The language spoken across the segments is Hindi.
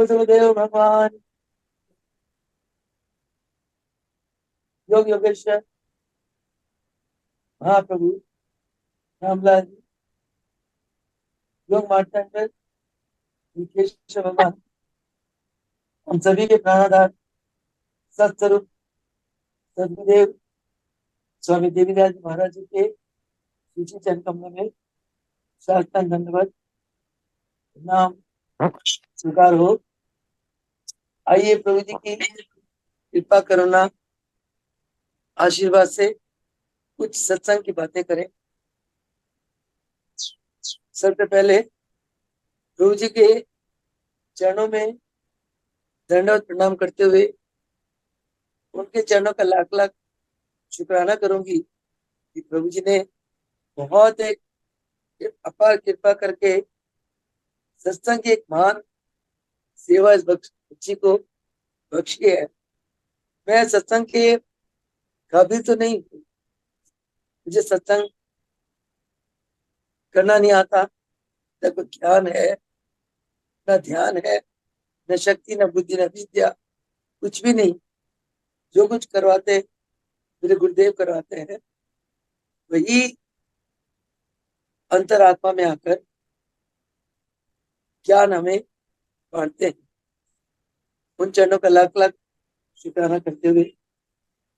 वसुदेव भगवान योग योगेश्वर महाप्रभु रामलाल जी, योग मार्तंड विकेश भगवान, हम सभी के प्राणाधार सत्स्वरूप सदगुरुदेव स्वामी देवीदास जी महाराज जी के सूची चरण कमलों में साष्टांग दंडवत नाम स्वीकार हो। आइए प्रभु जी की कृपा करुणा आशीर्वाद से कुछ सत्संग की बातें करें। सबसे पहले प्रभु जी के चरणों में दंडवत प्रणाम करते हुए उनके चरणों का लाख लाख शुक्राना करूंगी कि प्रभु जी ने बहुत एक अपार कृपा करके सत्संग की एक महान सेवा इस बच्ची को बख्शी है। मैं सत्संग के काबिल तो नहीं, मुझे सत्संग करना नहीं आता, न कोई ज्ञान है, न ध्यान है, न शक्ति, न बुद्धि, न विद्या, कुछ भी नहीं। जो कुछ करवाते मेरे गुरुदेव करवाते हैं, वही अंतरात्मा में आकर ज्ञान हमें बांटते हैं। उन चरणों का लाख लाख शुक्राना करते हुए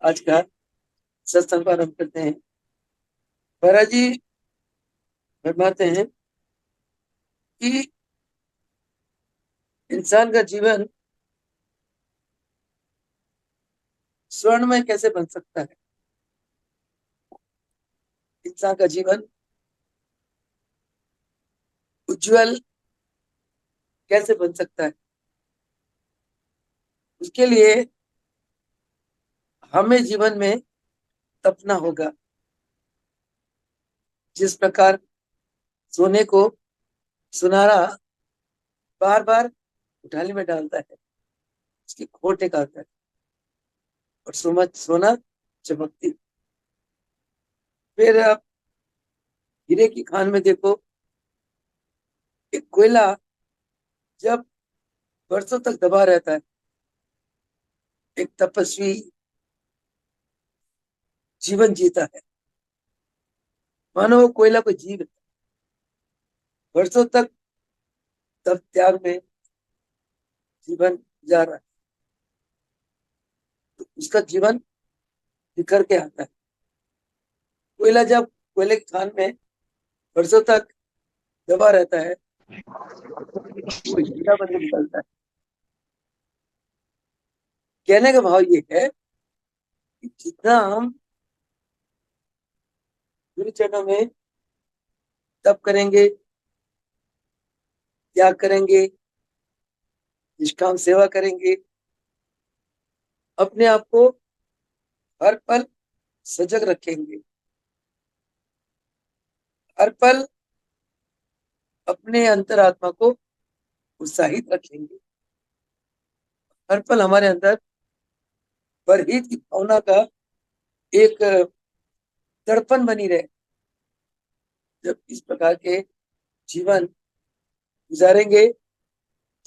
आज का सत्संग प्रारंभ करते हैं। महाराज जी फरमाते हैं कि इंसान का जीवन स्वर्णमय कैसे बन सकता है। इंसान का जीवन उज्जवल कैसे बन सकता है, उसके लिए हमें जीवन में तपना होगा। जिस प्रकार सोने को सुनारा बार बार उठाने में डालता है, उसकी खोट निकालता है और सोना चमकती। फिर आप हीरे की खान में देखो, एक कोयला जब वर्षों तक दबा रहता है, एक तपस्वी जीवन जीता है, मानो वो कोयला को जीव है, वर्षों तक तप त्याग में जीवन जा रहा है, तो उसका जीवन निखर के आता है। कोयला जब कोयले की खान में वर्षों तक दबा रहता है, वो हीरा बन के निकलता है। कहने का भाव ये है कि जितना हम गुरु चरणों में तप करेंगे, त्याग करेंगे, निष्काम सेवा करेंगे, अपने आप को हर पल सजग रखेंगे, हर पल अपने अंतरात्मा को उत्साहित रखेंगे, हर पल हमारे अंदर परहित की भावना का एक दर्पण बनी रहे। जब इस प्रकार के जीवन गुजारेंगे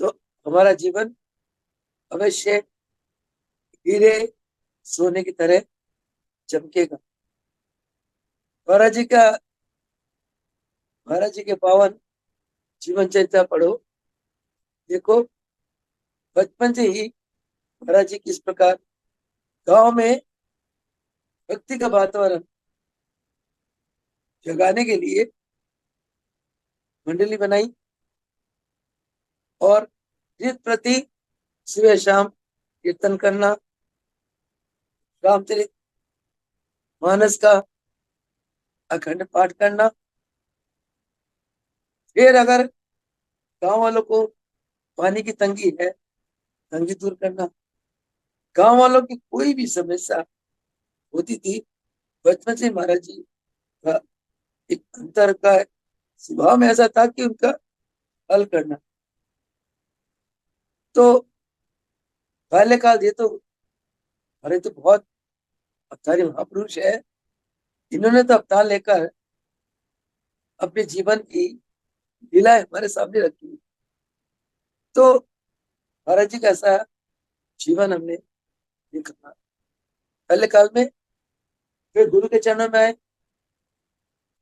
तो हमारा जीवन अवश्य हीरे सोने की तरह चमकेगा। महाराज जी का महाराज जी के पावन जीवन चरित्र पढ़ो, देखो बचपन से ही महाराज जी किस प्रकार गांव में भक्ति का वातावरण जगाने के लिए मंडली बनाई और नित प्रति सुबह शाम कीर्तन करना, रामचरित मानस का अखंड पाठ करना। फिर अगर गांव वालों को पानी की तंगी है, तंगी दूर करना। गांव वालों की कोई भी समस्या होती थी, बचपन से महाराज जी का एक अंतर का स्वभाव में ऐसा था कि उनका हल करना। तो बाल्यकाल ये तो अरे तो बहुत अवतारी महापुरुष है, इन्होंने तो अवतार लेकर अपने जीवन की लीलाएं हमारे सामने रखी। तो महाराज जी का ऐसा जीवन हमने देखा। पहले काल में वे गुरु के चरणों में आए,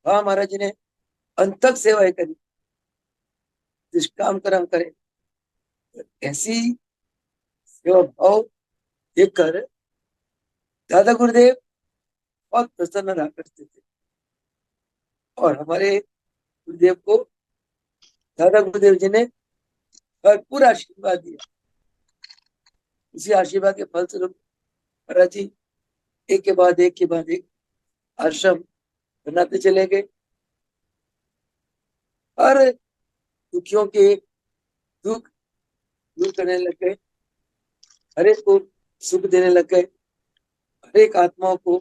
वहां महाराज जी ने अंतक सेवाएं करी, निष्काम कर्म करे। ऐसी सेवा भाव देखकर दादा गुरुदेव बहुत प्रसन्न रहा करते थे, और हमारे गुरुदेव को दादा गुरुदेव जी ने भरपूर आशीर्वाद दिया। उसी आशीर्वाद के फलस्वरूप महाराज जी एक के बाद एक के बाद एक आश्रम बनाते चले गए। हर दुखियों के दुख दूर करने लग गए, हर एक को सुख देने लग गए, हर एक आत्माओं को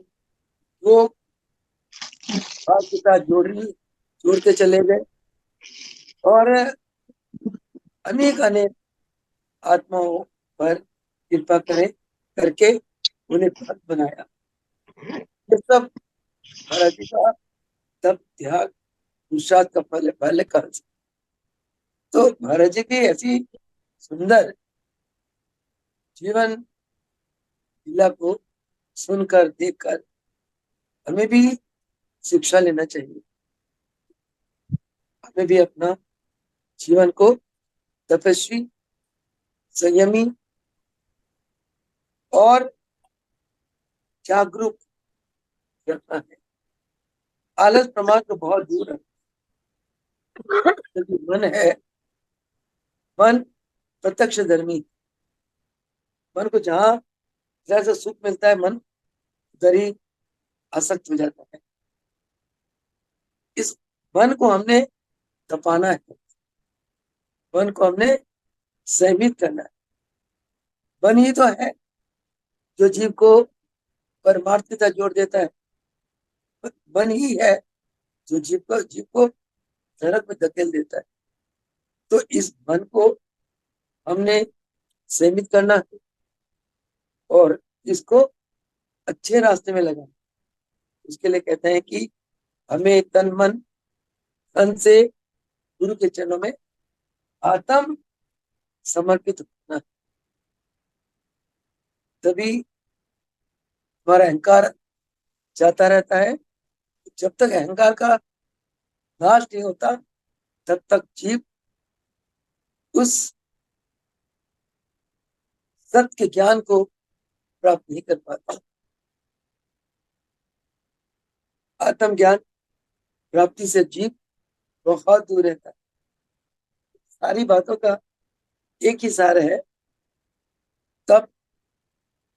वो बात के साथ जोड़ते चले गए, और अनेक अनेक आत्माओं पर कृपा करके उन्हें भक्त बनाया। ये सब महाराज जी का तप त्याग पुरुषार्थ का फल है, पहले काल से। तो महाराज जी की ऐसी सुंदर जीवन लीला को सुनकर देखकर हमें भी शिक्षा लेना चाहिए। हमें भी अपना जीवन को तपस्वी, संयमी और जागरूक रखना है। आलस प्रमाद को बहुत दूर रखना। क्योंकि मन है, मन प्रत्यक्ष धर्मी। मन को जहां जैसे सुख मिलता है, मन उधर ही आसक्त हो जाता है। इस मन को हमने तपाना है, मन को हमने संयमित करना है। मन ही तो है जो जीव को परमार्थ के साथ जोड़ देता है। मन ही है जो जीव को नरक में धकेल देता है। तो इस मन को हमने संयमित करना है और इसको अच्छे रास्ते में लगाना। उसके लिए कहते हैं कि हमें तन मन तन से गुरु के चरणों में आत्म समर्पित होना है। तभी हमारा अहंकार जाता रहता है। जब तक अहंकार का नाश नहीं होता, तब तक जीव उस सत्य के ज्ञान को प्राप्त नहीं कर पाता। आत्म ज्ञान प्राप्ति से जीव बहुत दूर रहता है। सारी बातों का एक ही सार है, तब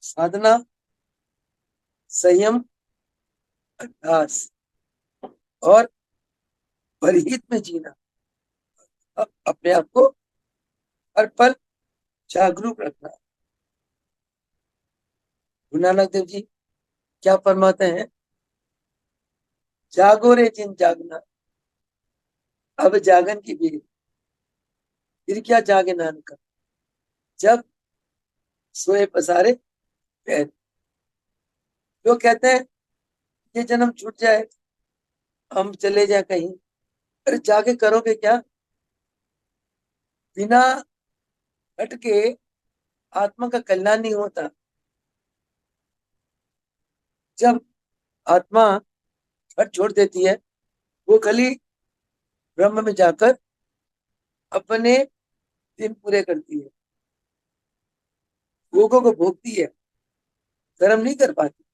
साधना, संयम, अभ्यास और परहित में जीना। अपने आप को हर पल जागरूक रखना। गुरु नानक देव जी क्या फरमाते हैं? जागो रे जिन जागना, अब जागन की भी। फिर क्या जागे नानका, जब सोए पसारे पैर। जो कहते हैं ये जन्म छूट जाए, हम चले जाए कहीं, अरे जाके करोगे क्या? बिना हटके आत्मा का कल्याण नहीं होता। जब आत्मा हट छोड़ देती है, वो खाली ब्रह्म में जाकर अपने दिन पूरे करती है, भोगों को भोगती है, कर्म नहीं कर पाती,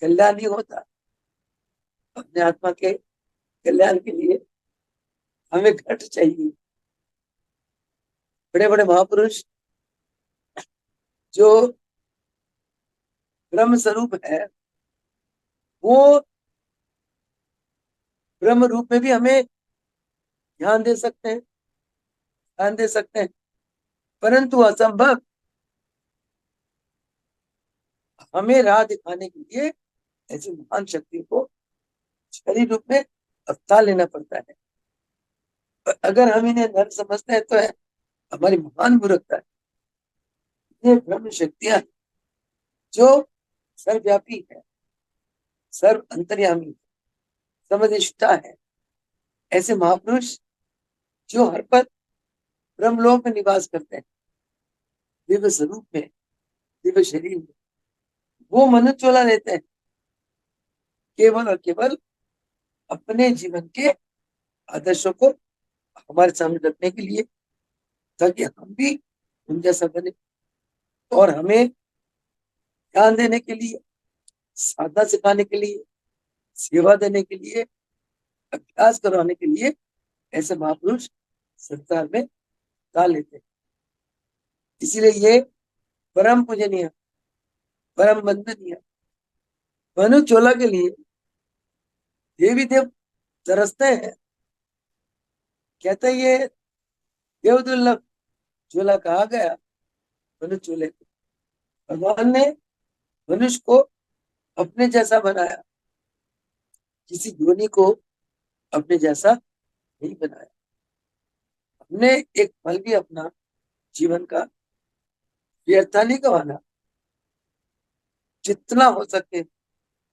कल्याण नहीं होता। अपने आत्मा के कल्याण के लिए हमें घट चाहिए। बड़े बड़े महापुरुष जो ब्रह्म स्वरूप है, वो ब्रह्म रूप में भी हमें ध्यान दे सकते हैं, ध्यान दे सकते हैं, परंतु असंभव हमें राह दिखाने के लिए ऐसी महान शक्ति को शरीर रूप में अवतार लेना पड़ता है। अगर हम इन्हें नर समझते हैं तो है हमारी महान मूर्खता है। ये ब्रह्म शक्तियां जो सर्वव्यापी है, सर्व अंतर्यामी, समधिष्ठा है। ऐसे महापुरुष जो हर पल ब्रह्मलोक में निवास करते हैं, दिव्य स्वरूप में, दिव्य शरीर में, वो मनुष्य चोला लेते हैं केवल और केवल अपने जीवन के आदर्शों को हमारे सामने रखने के लिए, ताकि हम भी उन जैसा बने, और हमें ज्ञान देने के लिए, साधना सिखाने के लिए, सेवा देने के लिए, अभ्यास करवाने के लिए ऐसे महापुरुष संसार में डाल लेते हैं। इसीलिए ये परम पूजनीय, परम वंदनीय मनु चोला के लिए देवी देव तरसते हैं। कहते हैं ये देव दुर्लभ चोला कहा गया मनु चोले को। भगवान ने मनुष्य को अपने जैसा बनाया, किसी योनि को अपने जैसा नहीं बनाया। हमने एक पल भी अपना जीवन का व्यर्था नहीं गंवाना। जितना हो सके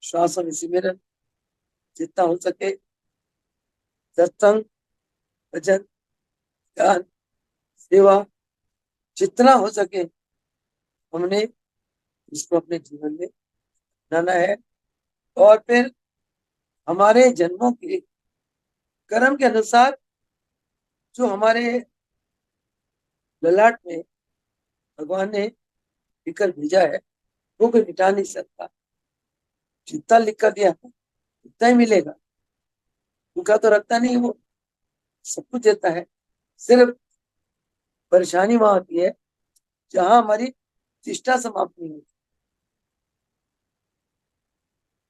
श्वासों में सिमरन, जितना हो सके सत्संग, भजन, ज्ञान, सेवा, जितना हो सके हमने इसको अपने जीवन में लाना है। और फिर हमारे जन्मों के कर्म के अनुसार जो हमारे ललाट में भगवान ने लिखकर भेजा है, वो कोई मिटा नहीं सकता। जितना लिख कर दिया है उतना ही मिलेगा। भूखा तो रखता नहीं, वो सब कुछ देता है। सिर्फ परेशानी वहां होती है जहां हमारी चेष्टा समाप्त नहीं होती।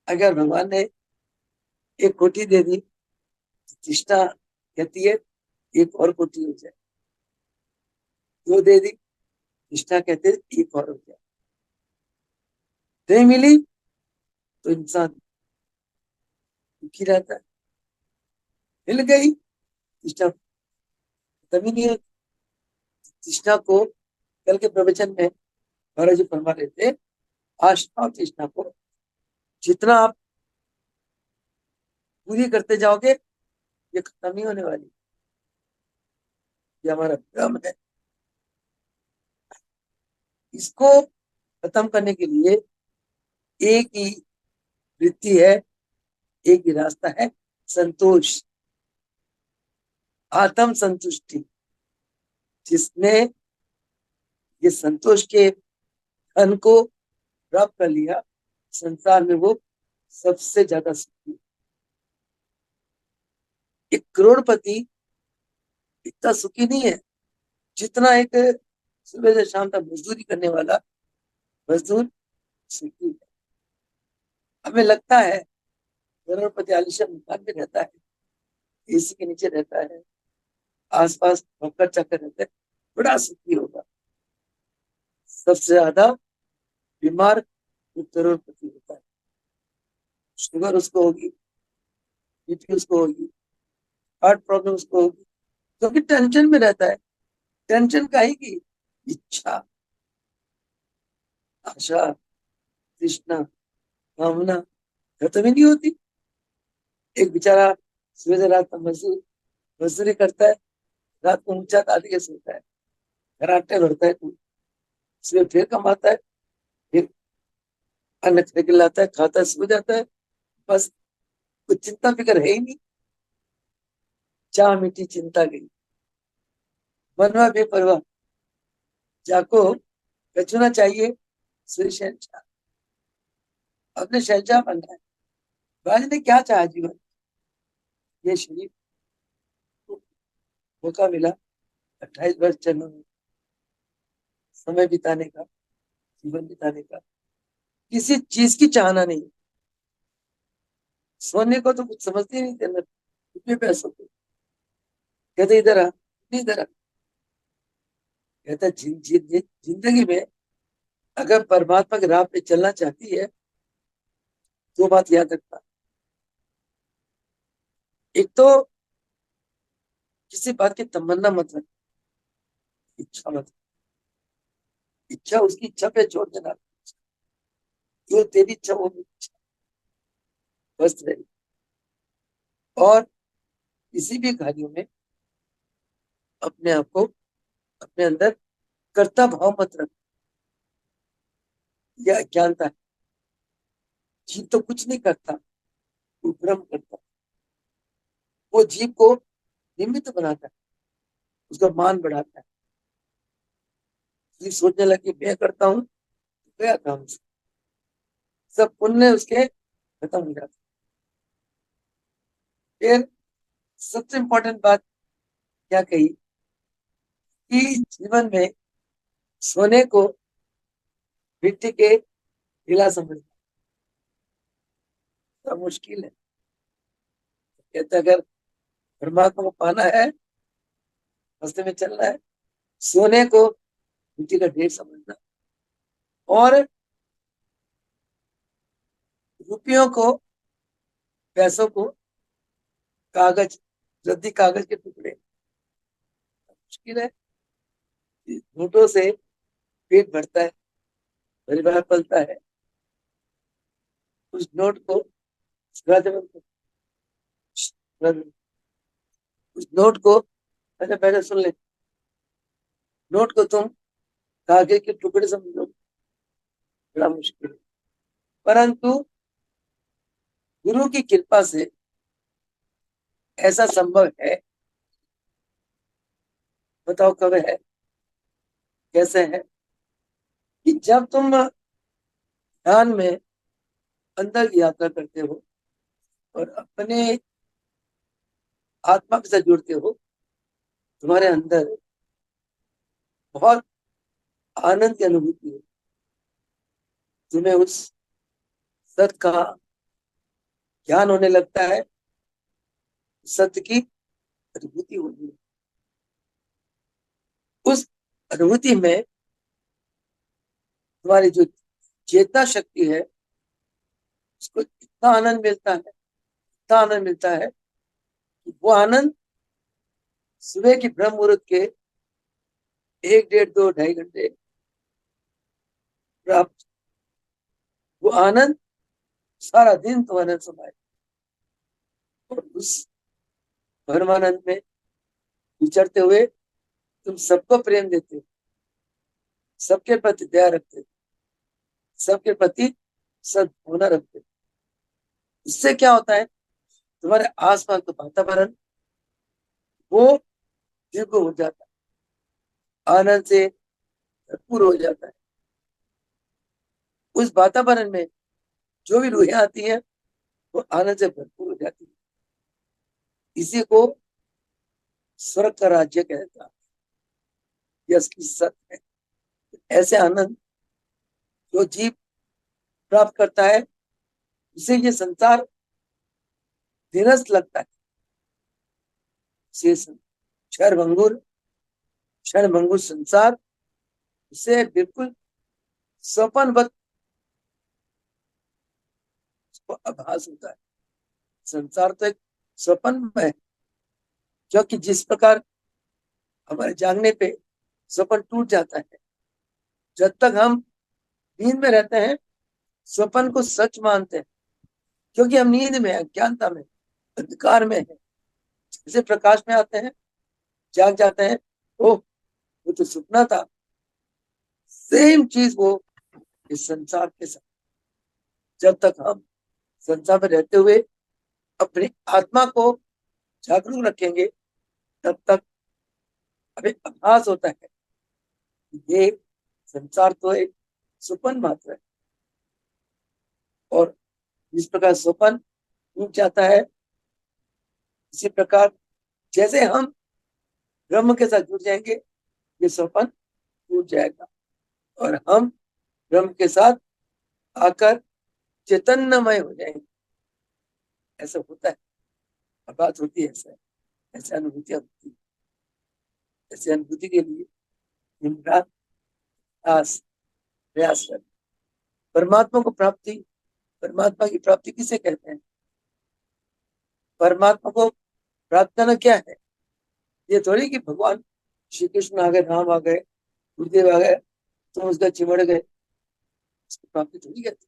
अगर भगवान ने एक कोठी दे दी, चेष्टा कहती है एक और कोठी हो जाए, दो दे दी, चेष्टा कहते हैं एक और हो जाए। नहीं मिली तो इंसान दुखी रहता है, मिल गई चेष्टा तभी नहीं होती। चेष्टा को कल के प्रवचन में महाराज जी फरमा रहे थे, आशा और चेष्टा को जितना आप पूरी करते जाओगे ये खत्म नहीं होने वाली। ये हमारा भ्रम है। इसको खत्म करने के लिए एक ही वृत्ति है, एक ही रास्ता है, संतोष, आत्म संतुष्टि। जिसने ये संतोष के धन को प्राप्त कर लिया, संसार में वो सबसे ज्यादा सुखी। एक करोड़पति इतना सुखी नहीं है जितना एक सुबह से शाम तक मजदूरी करने वाला मजदूर सुखी है। हमें लगता है करोड़पति आलिशान मकान में रहता है, एसी के नीचे रहता है, आसपास नौकर चाकर रहते हैं, बड़ा सुखी होगा। सबसे ज्यादा बीमार करोड़पति होता है। शुगर उसको होगी, बीपी उसको होगी, हार्ट प्रॉब्लम उसको होगी, क्योंकि टेंशन में रहता है। टेंशन का ही की इच्छा, आशा, तृष्णा, कामना खत्म ही नहीं होती। एक बेचारा सुबह से रात तक मजदूरी करता है, रात को ऊंचा दादी के सोता है, घराटे भरता है, सुबह फिर कमाता है, फिर अन्न खरीद लाता है, खाता है, सो जाता है। बस कुछ चिंता फिक्र है ही नहीं। चाह मिट्टी चिंता गई, मनवा बेपरवाह, जाको कचुना चाहिए सूर्य शहनशाह। अपने शहनशाह बनना है। राज ने क्या चाहा जीवन, ये शरीर को मौका मिला 28 वर्ष चरणों में समय बिताने का, जीवन बिताने का। किसी चीज की चाहना नहीं। सोने को तो कुछ समझते ही नहीं थे रुपये पैसों को। कहते इधर आ, इधर आ। कहता जिंदगी में अगर परमात्मा के राह पे चलना चाहती है तो बात याद रखना, एक तो किसी बात की तमन्ना मत रख, इच्छा मत। इच्छा उसकी इच्छा पे छोड़ देना, जो तेरी इच्छा वो मेरी इच्छा, बस रही। और किसी भी कार्यों में अपने आप को, अपने अंदर कर्ता भाव मत रख। यह अज्ञानता है। जीव तो कुछ नहीं करता, वो भ्रम करता है। वो जीव को निमित्त बनाता है, उसका मान बढ़ाता है। जीव सोचने लगे मैं करता हूँ, तो गया काम से, सब पुण्य उसके खत्म हो जाते। फिर सबसे इम्पोर्टेंट बात क्या कही कि जीवन में सोने को मिट्टी के ढीला समझना तो मुश्किल है। कहते अगर परमात्मा को पाना है, रास्ते में चलना है, सोने को मिट्टी का ढेर समझना और रुपयों को, पैसों को कागज, रद्दी कागज के टुकड़े। मुश्किल है। नोटों से पेट भरता है, परिवार पलता है। उस नोट को उस नोट को, पहले पहले सुन ले, नोट को तुम कागज के टुकड़े समझो, बड़ा मुश्किल है। परंतु गुरु की कृपा से ऐसा संभव है। बताओ कब है, कैसे है? कि जब तुम ध्यान में अंदर की यात्रा करते हो और अपने आत्मा के साथ जुड़ते हो, तुम्हारे अंदर बहुत आनंद की अनुभूति है। तुम्हें उस सत्य का ज्ञान होने लगता है, सत्य की अनुभूति होनी है। उस अनुभूति में तुम्हारी जो चेतना शक्ति है, उसको इतना आनंद मिलता है, इतना आनंद मिलता है कि वो आनंद सुबह की ब्रह्म मुहूर्त के 1, 1.5, 2, 2.5 घंटे प्राप्त, वो आनंद सारा दिन तुम्हारे समाये। और उस परमानंद में विचरते हुए तुम सबको प्रेम देते हो, सबके प्रति दया रखते हो, सबके प्रति सद्भावना रखते हो। इससे क्या होता है, तुम्हारे आसपास का वातावरण वो दिव्य हो जाता है, आनंद से भरपूर हो जाता है। उस वातावरण में जो भी रूहें आती हैं, वो आनंद से भरपूर हो जाती है। इसी को स्वर्ग का राज्य कहता है, यह इसकी सत्य है। ऐसे आनंद जो जीव प्राप्त करता है, उसे ये संसार निरस्त लगता है। क्षणभंगुर क्षणभंगुर संसार उसे बिल्कुल स्वप्नवत आभास होता है। संसार तो एक स्वप्न है, क्योंकि जिस प्रकार हमारे जागने पे स्वप्न टूट जाता है, जब तक हम नींद में रहते हैं स्वप्न को सच मानते हैं, क्योंकि हम नींद में, अज्ञानता में, अंधकार में है। जैसे प्रकाश में आते हैं, जाग जाते हैं, ओह वो तो सपना था। सेम चीज वो इस संसार के साथ, जब तक हम संसार में रहते हुए अपनी आत्मा को जागरूक रखेंगे, तब तक हमें आभास होता है कि ये संसार तो एक स्वप्न मात्र है। और जिस प्रकार स्वप्न टूट जाता है, इसी प्रकार जैसे हम ब्रह्म के साथ जुड़ जाएंगे, ये स्वप्न टूट जाएगा और हम ब्रह्म के साथ आकर चैतन्यमय हो जाएंगे। ऐसा होता है, बात होती है, ऐसा ऐसे अनुभूतियां होती है। ऐसे अनुभूति के लिए दिन रात प्रयास कर। परमात्मा को प्राप्ति, परमात्मा की प्राप्ति किसे कहते हैं? परमात्मा को प्राप्त करना क्या है? ये थोड़ी कि भगवान श्री कृष्ण आ गए, राम आ गए, गुरुदेव आ गए, तुम उसका चिमड़ गए, इसकी प्राप्ति थोड़ी कहते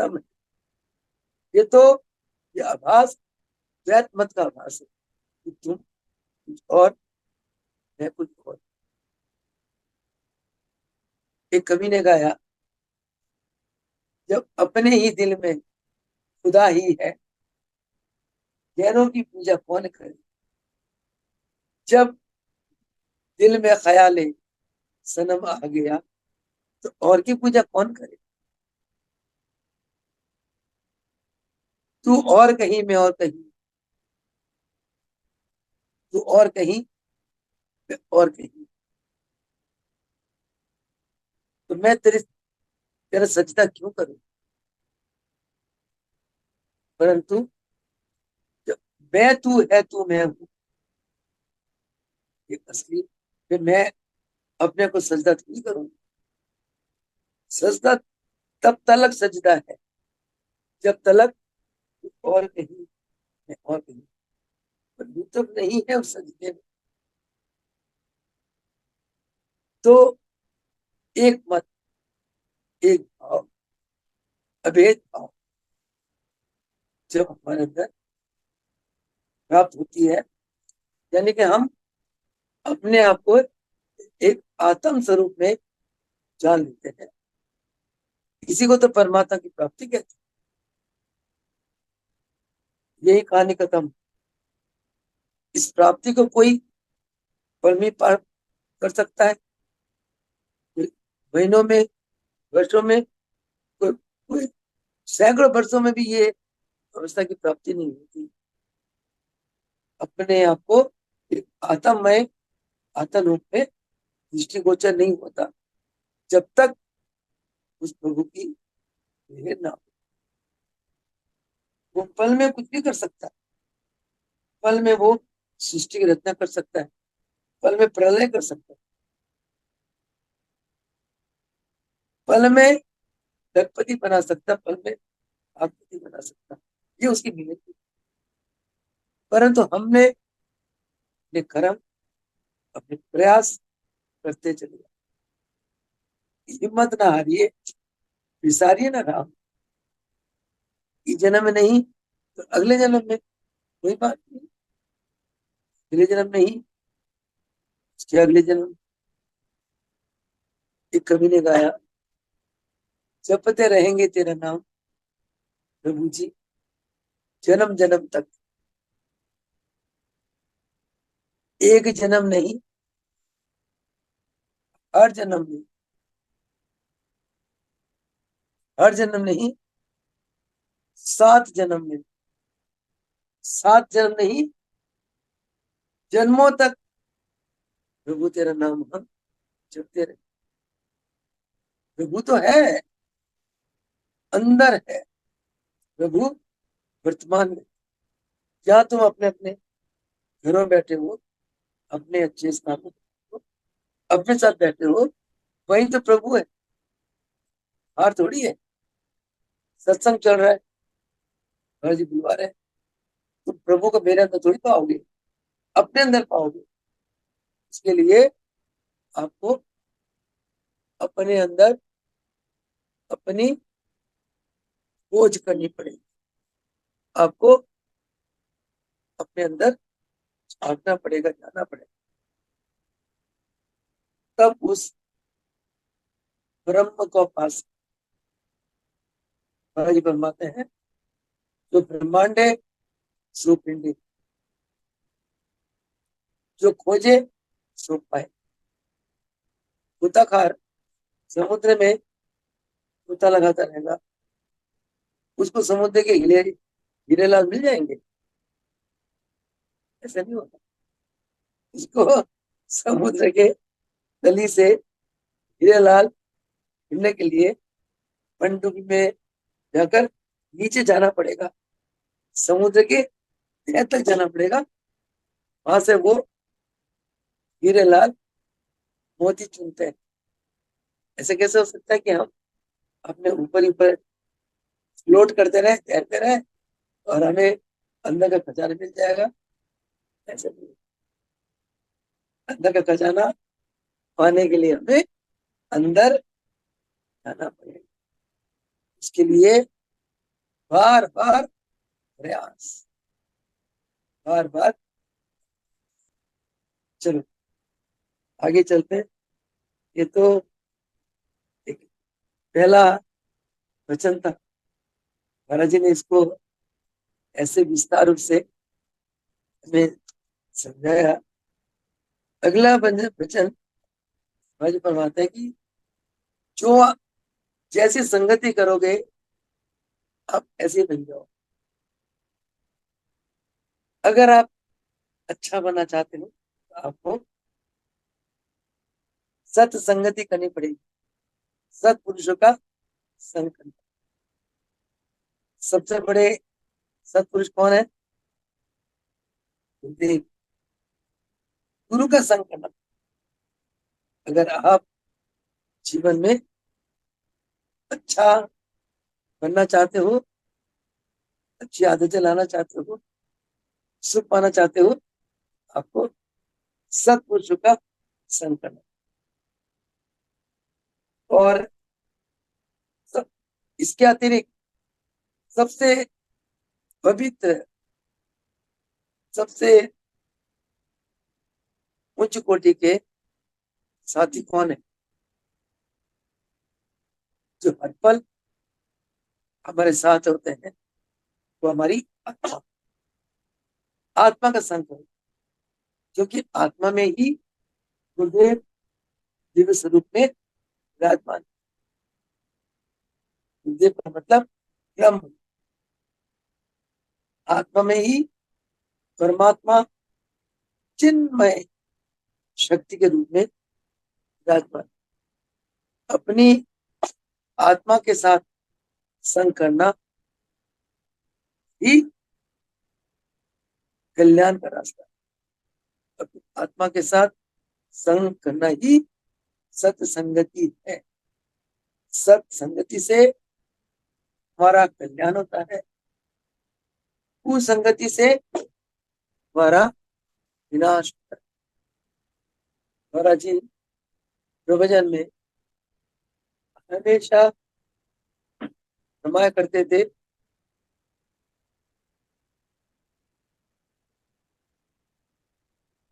हैं। ये तो ये आभास, द्वैत मत का आभास है कि तुम कुछ और, मैं कुछ और। एक कवि ने गाया, जब अपने ही दिल में खुदा ही है, गैरों की पूजा कौन करे। जब दिल में ख्याले सनम आ गया, तो और की पूजा कौन करे। तू और कहीं, मैं और कहीं, तू और कहीं, मैं और कहीं, तो मैं तेरा सजदा क्यों करूं। परंतु जब मैं तू है, तू मैं हूं, ये असली, फिर मैं अपने को सजदा नहीं करूं। सजदा तब तलक सजदा है जब तलक तू और कहीं, मैं और कहीं, पर लुत्फ नहीं है उस सजदे में। तो एक मत, एक भाव, अभेद भाव जब हमारे अंदर प्राप्त होती है, यानी कि हम अपने आप को एक आत्म स्वरूप में जान लेते हैं, इसी को तो परमात्मा की प्राप्ति कहते हैं। यही कहानी खत्म। इस प्राप्ति को कोई पल में पार कर सकता है, कोई महीनों में, वर्षों में, कोई सैकड़ों वर्षों में भी ये अवस्था की प्राप्ति नहीं होती। अपने आप को एक आत्ममय, आत्म रूप में दृष्टिगोचर नहीं होता जब तक उस प्रभु की मेहर ना हो। वो पल में कुछ भी कर सकता है, पल में वो सृष्टि की रचना कर सकता है, पल में प्रलय कर सकता है, पल में लखपति बना सकता, पल में आकृति बना सकता। ये उसकी मेहनत थी। परंतु हमने अपने कर्म, अपने प्रयास करते चले जाए। हिम्मत ना हारिए, विसारिए ना राम। इस जन्म में नहीं तो अगले जन्म में, कोई बात नहीं। अगले जन्म नहीं, उसके अगले जन्म। एक कवि ने गाया, जपते रहेंगे तेरा नाम प्रभु जी, जन्म जन्म तक। एक जन्म नहीं, हर जन्म में, हर जन्म नहीं, 7 जन्म में, 7 जन्म नहीं, जन्मों तक प्रभु तेरा नाम हम जपते रहे। प्रभु तो है, अंदर है प्रभु, वर्तमान में। या तुम अपने अपने घरों में बैठे हो, अपने अच्छे स्थान में हो, अपने साथ बैठे हो, वही तो प्रभु है। बाहर थोड़ी है। सत्संग चल रहा है, हर जी बुलवा रहे हैं, तुम प्रभु को मेरे अंदर थोड़ी पाओगे, अपने अंदर पाओगे। इसके लिए आपको अपने अंदर अपनी खोज करनी पड़ेगी। आपको अपने अंदर झांकना पड़ेगा, जाना पड़ेगा। तब उस ब्रह्म को पास महाराज फरमाते हैं, जो ब्रह्मांडे सो पिंडे, जो खोजे सो पाए। गोताखार समुद्र में गोता लगाता रहेगा, उसको समुद्र के हीरे हीरे लाल मिल जाएंगे? ऐसा नहीं होता। उसको समुद्र के तली से हीरे लाल मिलने के लिए पनडुब्बी में जाकर नीचे जाना पड़ेगा, समुद्र के तह तक जाना पड़ेगा। वहां से वो हीरे लाल मोती चुनते हैं। ऐसे कैसे हो सकता है कि हम अपने ऊपर ऊपर फ्लोट करते रहे, तैरते रहे, और हमें अंदर का खजाना मिल जाएगा? ऐसे नहीं। अंदर का खजाना पाने के लिए हमें अंदर जाना पड़ेगा। इसके लिए बार बार प्रयास, बार बार। चलो आगे चलते हैं। ये तो एक पहला वचन था। महाराज जी ने इसको ऐसे विस्तार रूप से हमें समझाया। अगला वचन महाराज जी फरमाते हैं कि जो जैसी संगति करोगे आप ऐसे बन जाओ। अगर आप अच्छा बनना चाहते हो तो आपको सत्संगति करनी पड़ेगी, सत्पुरुषों का संग करना। सबसे बड़े सत्पुरुष कौन है? गुरुदेव। गुरु का संग करना। अगर आप जीवन में अच्छा बनना चाहते हो, अच्छी आदतें लाना चाहते हो, सुख पाना चाहते हो, आपको सत्पुरुषों का संग करना। और सब, इसके अतिरिक्त सबसे पवित्र, सबसे उच्च कोटि के साथी कौन है? जो हर पल हमारे साथ होते हैं, वो हमारी आत्मा, आत्मा का संग है। क्योंकि आत्मा में ही गुरुदेव दिव्य स्वरूप में विराजमान। गुरुदेव का मतलब ब्रह्म। आत्मा में ही परमात्मा चिन्मय शक्ति के रूप में विराजमान। अपनी आत्मा के साथ संग करना ही कल्याण का रास्ता। अपनी आत्मा के साथ संग करना ही सत्संगति है। सत्संगति से हमारा कल्याण होता है, कुसंगति से हमारा विनाश होता है। महाराज जी प्रवचन में हमेशा फरमाया करते थे,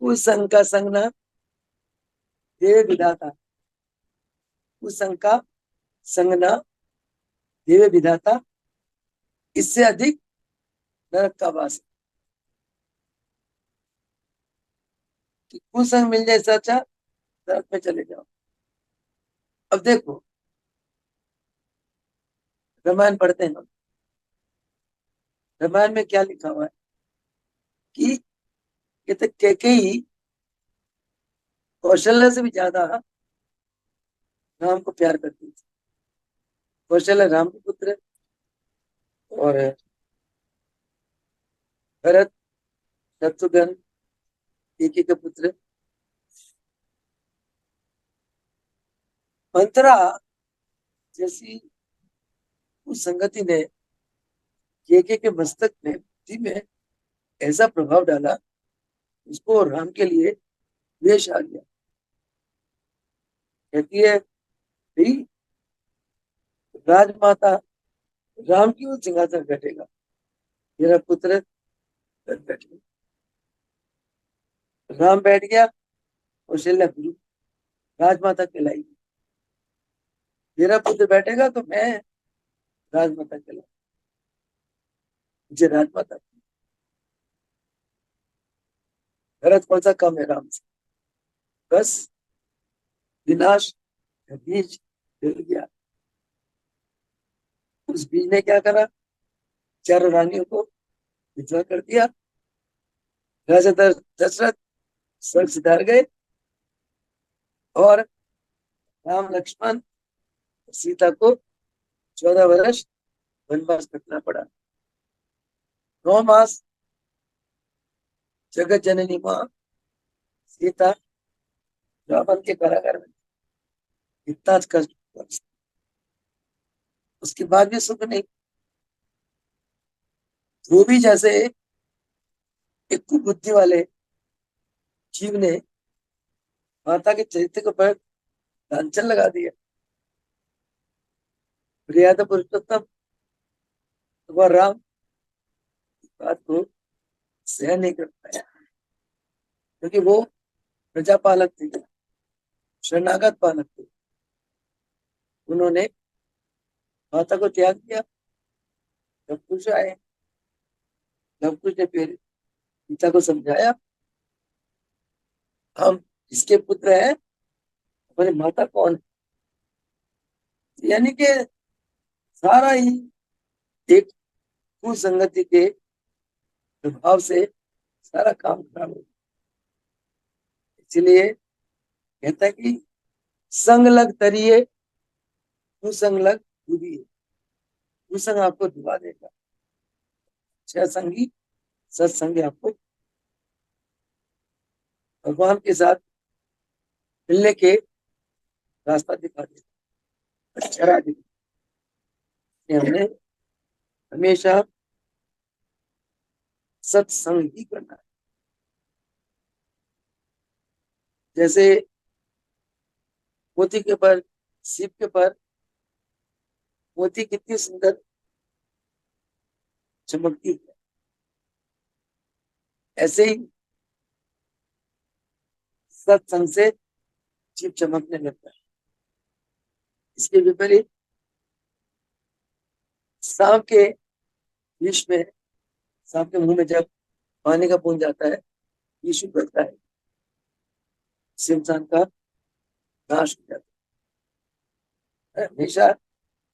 कुसंग का संग ना देव विधाता, कुसंग का संग ना देव विधाता, इससे अधिक नरक का वास। कि कुसंग मिल जाए इससे अच्छा नरक में चले जाओ। अब देखो, रामायण पढ़ते हैं हम, रामायण में क्या लिखा हुआ है कि ये तो कैकेयी कौशल्या से भी ज्यादा राम को प्यार करती थी। कौशल्या राम के पुत्र है, और भरत शत्रुघ्न कैकेयी के पुत्र। मंत्रा जैसी उस संगति ने कैकेयी के मस्तक में, बुद्धि में ऐसा प्रभाव डाला, उसको राम के लिए द्वेष आ गया। कहती है, भाई राजमाता राम क्यों सिंहासन बैठेगा, मेरा पुत्र बैठेगा। राम बैठ गया, कौशल्या गुरु राजमाता कहलाएगी। मेरा पुत्र बैठेगा तो मैं राजमाता कहलाऊंगी, मुझे राजमाता। भरत कौन सा कम है राम से? बस विनाश का बीज डल गया। उस बीज ने क्या करा? चारों रानियों को विधवा कर दिया। राजा दशरथ स्वर्ग सिधार गए, और राम लक्ष्मण सीता को 14 वर्ष वनवास कटना पड़ा। 9 मास जगत जननी माँ सीता रावण के कारागार में इतना कष्ट, उसके बाद भी सुख नहीं। धोबी जैसे एक कुबुद्धि वाले जीव ने माता के चरित्र पर लांछन लगा दिया। मर्यादा पुरुषोत्तम वह राम बात को सहन नहीं कर पाया, क्योंकि वो प्रजापालक थे, शरणागत पालक थे। उन्होंने माता को त्याग दिया। जब कुछ आए, जब कुछ ने फिर पिता को समझाया, हम इसके पुत्र हैं, हमारी माता कौन है। यानी कि सारा ही एक कुसंगति के प्रभाव से सारा काम खराब हो गया। इसलिए कहता है कि संग लग तरिए, कुसंग लग डूबिए। कुसंग आपको डुबा देगा, अच्छा संगी सत्संगी आपको भगवान के साथ मिलने के रास्ता दिखा देगा, अच्छा राह दिखा। हमने हमेशा सत्संग ही करना है। जैसे मोती के पर, सीप के पर मोती कितनी सुंदर चमकती है, ऐसे ही सत्संग से जीव चमकने लगता है। इसके विपरीत सांप के विष में, सांप के मुंह में जब पानी का बूंद जाता है, विष उगलता है, इससे इंसान का नाश हो जाता है। हमेशा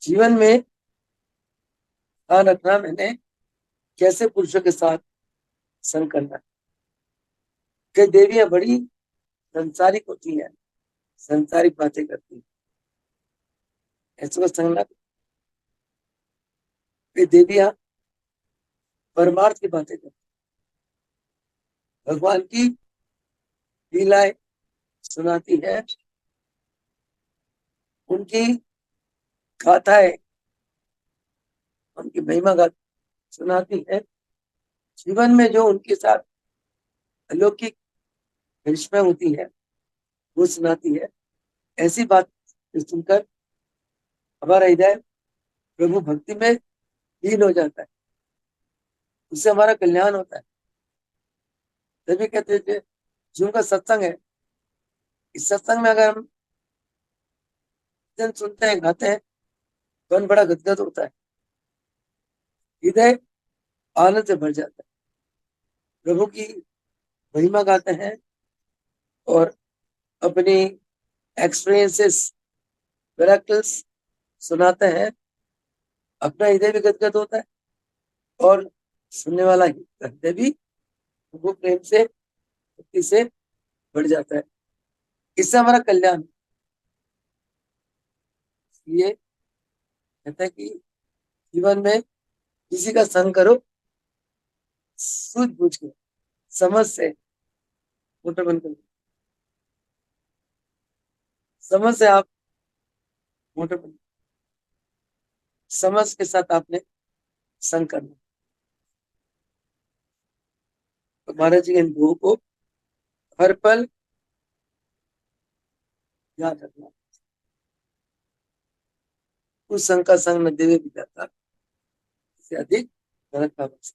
जीवन में ध्यान रखना, मैंने कैसे पुरुषों के साथ संग करना है। कई देवियां बड़ी संसारिक होती हैं, संसारिक बातें करती हैं, ऐसे में संग ना। कई देवियां परमार्थ की बातें करती, भगवान की लीलाएं सुनाती है, उनकी गाथाएं, उनकी महिमा गाथा सुनाती है। जीवन में जो उनके साथ अलौकिक करिश्मा होती है वो सुनाती है। ऐसी बात सुनकर हमारा हृदय प्रभु भक्ति में लीन हो जाता है, उससे हमारा कल्याण होता है। तभी कहते थे जो उनका सत्संग है, इस सत्संग में अगर हम भजन सुनते हैं, गाते हैं, तो मन बड़ा गदगद होता है, हृदय आनंद से भर जाता है, प्रभु की महिमा गाते हैं और अपनी एक्सपीरियंसेस, मिरेकल्स सुनाते हैं। अपना हृदय भी गदगद होता है और सुनने वाला हृदय भी प्रभु प्रेम से, भक्ति से बढ़ जाता है। इससे हमारा कल्याण। ये कहता है कि जीवन में किसी का संग करो सूझबूझ के, समझ से, मोटर बंद करो, समझ से आप मोटर बंद, समझ के साथ आपने संग करना। तो महाराज जी के इन गुरु को हर पल याद रखना। उस संग का संग न देवे भी जाता, इससे अधिक नरक का बस।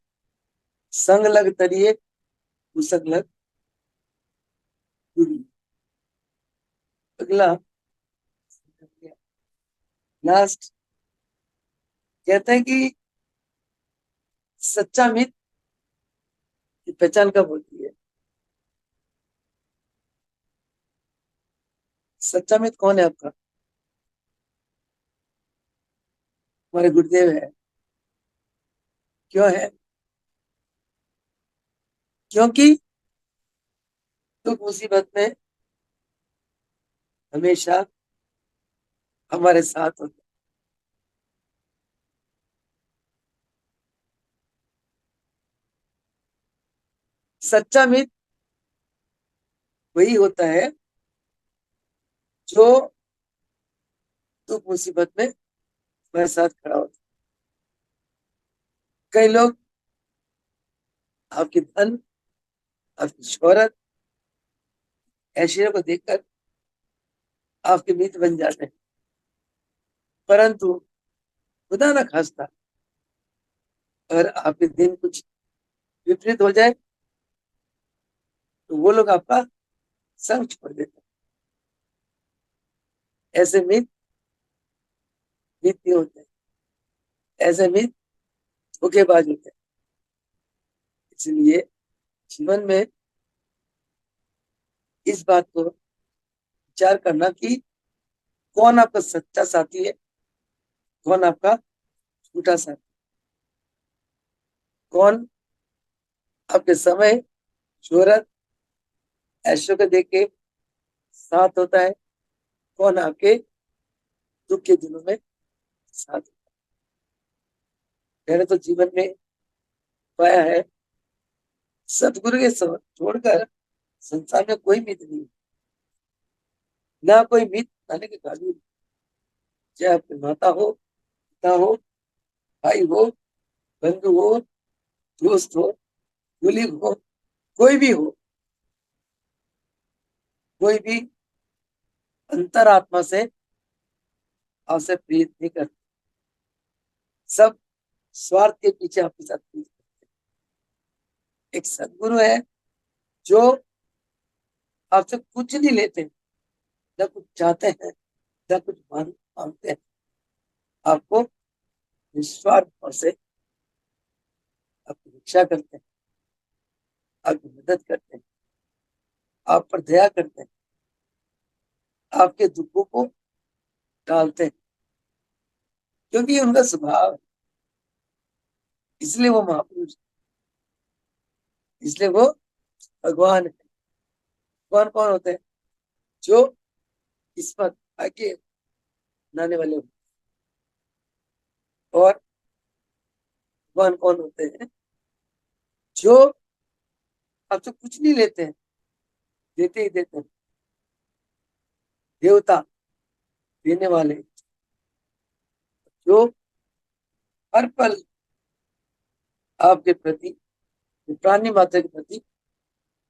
संग लग तरिए, कुसंग लग दूरी। अगला लास्ट कहते हैं कि सच्चा मित्र की पहचान कब होती है। सच्चा मित्र कौन है आपका? हमारे गुरुदेव है। क्यों है? क्योंकि दुख मुसीबत में हमेशा हमारे साथ होते। सच्चा मित्र वही होता है जो दुख मुसीबत में हमारे साथ खड़ा होता है। कई लोग आपकी धन, आपकी शोहरत, ऐश्वर्य को देखकर आपके मित्र बन जाते हैं, परंतु खुदा ना खास्ता अगर आपके दिन कुछ विपरीत हो जाए तो वो लोग आपका संग छोड़ देते हैं। ऐसे मित्र नित्य होते हैं। ऐसे भी धोखेबाज होते हैं। इसलिए जीवन में इस बात को विचार करना कि कौन आपका सच्चा साथी है, कौन आपका झूठा साथी, कौन आपके समय, शोहरत, ऐशो को देख के साथ होता है, कौन आपके दुख के दिनों में साथ होता है। मैंने तो जीवन में पाया है, सदगुरु के छोड़कर संसार में कोई मित्र नहीं, ना कोई मित्र आने के काबिल, चाहे आपकी माता हो, पिता हो, भाई हो, बंधु हो, दोस्त हो, कुलीग हो, कोई भी हो, कोई भी अंतरात्मा से आपसे प्रीत नहीं करते। सब स्वार्थ के पीछे आपके साथ प्रीत करते हैं। एक सदगुरु है जो आपसे कुछ नहीं लेते, न कुछ चाहते हैं, न कुछ मांगते हैं, आपको निस्वार्थ भाव से आपकी रक्षा करते हैं, आपकी मदद करते हैं, आप पर दया करते हैं, आपके दुखों को टालते हैं, क्योंकि उनका स्वभाव है। इसलिए वो महापुरुष, इसलिए वो भगवान है। भगवान कौन होते हैं? जो किस्मत आगे बनाने वाले होते हैं। और भगवान कौन होते हैं? जो आपसे कुछ नहीं लेते हैं, देते ही देते हैं। देवता देने वाले, जो हर पल आपके प्रति, प्राणी मात्र के प्रति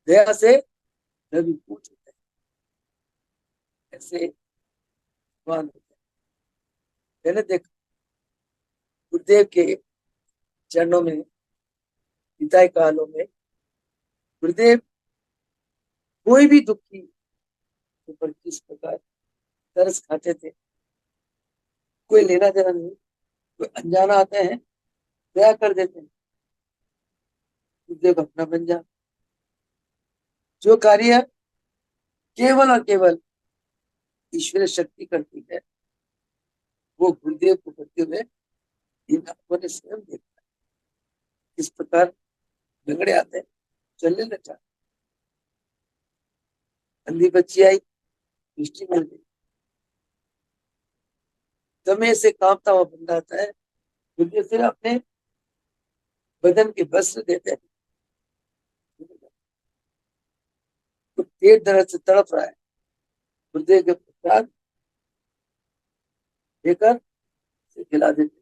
दया से अभिभूत होते हैं। ऐसे भगवान होते हैं। मैंने देखा गुरुदेव के चरणों में, पिता कालों में, गुरुदेव कोई भी दुखी ऊपर किस प्रकार तरस खाते थे, कोई लेना देना नहीं, कोई अनजाना आते हैं, दया कर देते हैं, गुरुदेव अपना बन जा। जो कार्य केवल और केवल ईश्वर शक्ति करती है, वो गुरुदेव को करते हुए इन आंखों ने स्वयं देखा। किस प्रकार लंगड़े आते हैं, चलने लग जाते, अंधी बच्ची आई, दृष्टि मिल गई, दमे से कांपता हुआ बन जाता है, गुरुदेव फिर अपने बदन के वस्त्र देते हैं। तो पेट दर्द से तड़प रहा है, गुरुदेव के प्रसाद देकर खिला देते।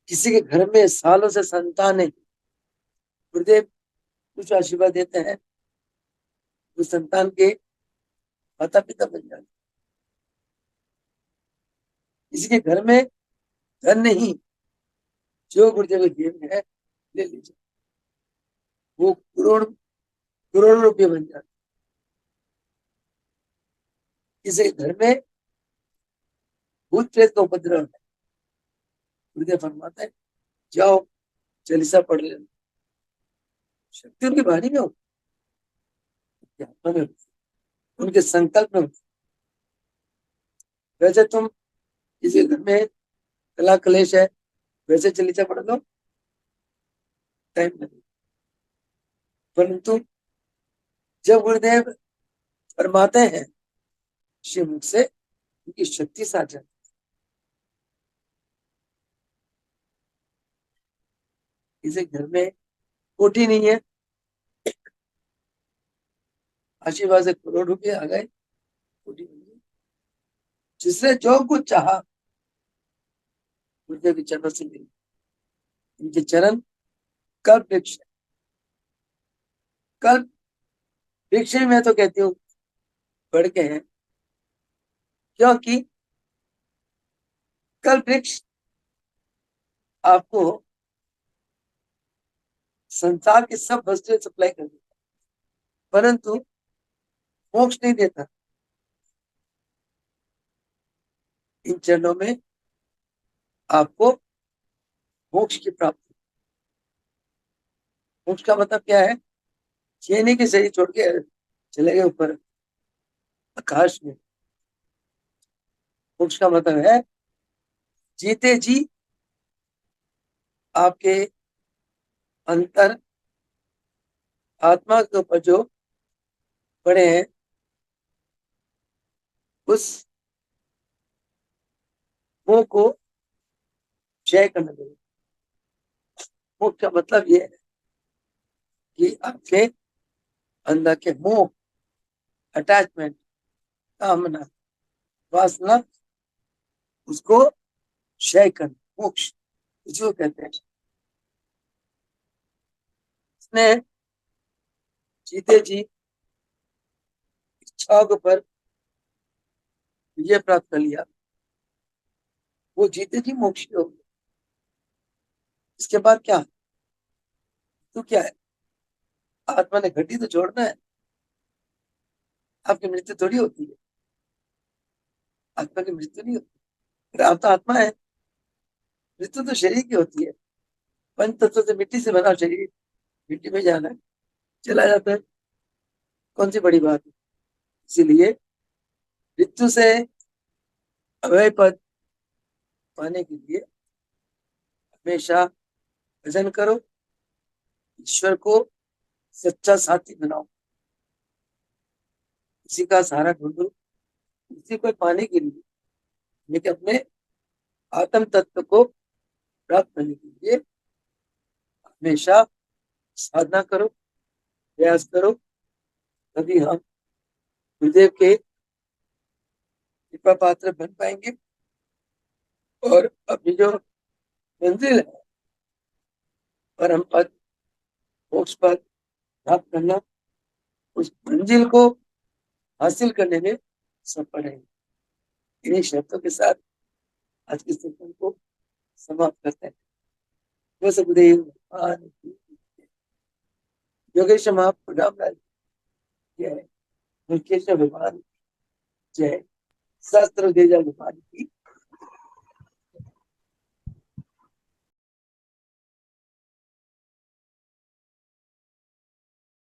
किसी के घर में सालों से संतान है, गुरुदेव कुछ आशीर्वाद देते हैं, तो संतान के माता पिता बन जाते। किसी के घर में धन नहीं, जो गुरुदेव के जेब में है ले लीजिए, वो करोड़ करोड़ रुपये बन जाते। किसी के घर में भूत प्रेत का उपद्रव है, गुरुदेव फरमाते हैं जाओ चालीसा पढ़ लेना। शक्ति उनकी वाणी में होती है, आत्मा में होती है, उनके संकल्प में होती है। वैसे तुम किसी घर में कला कलेश है, वैसे चालीसा पढ़ लो, टाइम लगेगा। परंतु जब गुरुदेव फरमाते हैं श्री मुख से, उनकी शक्ति साथ जाती है। किसी घर में कोठी नहीं है, आशीर्वाद से करोड़ रुपए आ गए, कोठी नहीं है। जिसने जो कुछ चाहा गुरुदेव के चरणों से मिले। इनके चरण कल्प वृक्ष, कल्प वृक्ष मैं तो कहती हूँ बढ़ के हैं, क्योंकि कल्प वृक्ष आपको संसार की सब वस्तुएं सप्लाई कर देता, परंतु मोक्ष नहीं देता। इन चरणों में आपको मोक्ष की प्राप्ति। मोक्ष का मतलब क्या है? ये नहीं कि शरीर छोड़ के चले गए ऊपर आकाश में। मोक्ष का मतलब है जीते जी आपके अंतर आत्मा के ऊपर जो पड़े हैं उस मोह को जय करना चाहिए। मोक्ष का मतलब ये है कि आपके अंदर के मोह, अटैचमेंट, कामना, वासना, उसको क्षय करना, मोक्ष जो कहते हैं। इसने जीते जी इच्छाओं के ऊपर विजय प्राप्त कर लिया, वो जीते जी मोक्ष हो गए। इसके बाद क्या? तो क्या है? आत्मा ने घटी तो छोड़ना है। आपकी मृत्यु थोड़ी होती है, आत्मा की मृत्यु नहीं होती। अगर आप तो आत्मा है, मृत्यु तो शरीर की होती है। पंच तत्व से मिट्टी से बना शरीर, मिट्टी में जाना है, चला जाता है। कौन सी बड़ी बात है? इसीलिए मृत्यु से अभय पद पाने के लिए हमेशा भजन करो, ईश्वर को सच्चा साथी बनाओ, उसी का सहारा ढूंढो, उसी को पाने के लिए, लेकिन अपने आत्म तत्व को प्राप्त करने के लिए हमेशा साधना करो, प्रयास करो। तभी हम गुरुदेव के कृपा पात्र बन पाएंगे और अपनी जो मंजिल है, परम पद, मोक्ष पद प्राप्त करना, उस मंजिल को हासिल करने में सफल रहेंगे। इन्हीं शर्तों के साथ आज के सत्संग को समाप्त करते हैं। वो सुखदेव भगवान की योगेश महाप्रभु रामलाल जय, मुकेश भगवान जय, शास्त्र देजा भगवान की